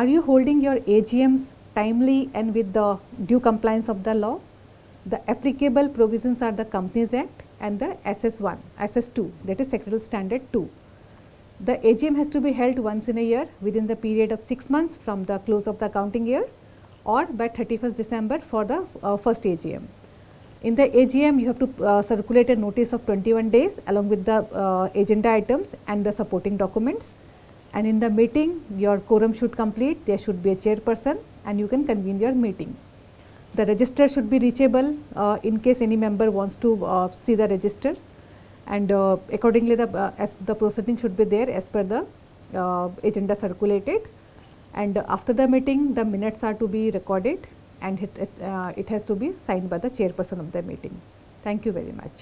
Are you holding your AGMs timely and with the due compliance of the law? The applicable provisions are the Companies Act and the SS1, SS2, that is Secretarial Standard 2. The AGM has to be held once in a year within the period of 6 months from the close of the accounting year or by 31st December for the first AGM. In the AGM, you have to circulate a notice of 21 days along with the agenda items and the supporting documents. And in the meeting, your quorum should complete, there should be a chairperson and you can convene your meeting. The register should be reachable in case any member wants to see the registers, and accordingly the proceeding should be there as per the agenda circulated. And after the meeting, the minutes are to be recorded and it has to be signed by the chairperson of the meeting. Thank you very much.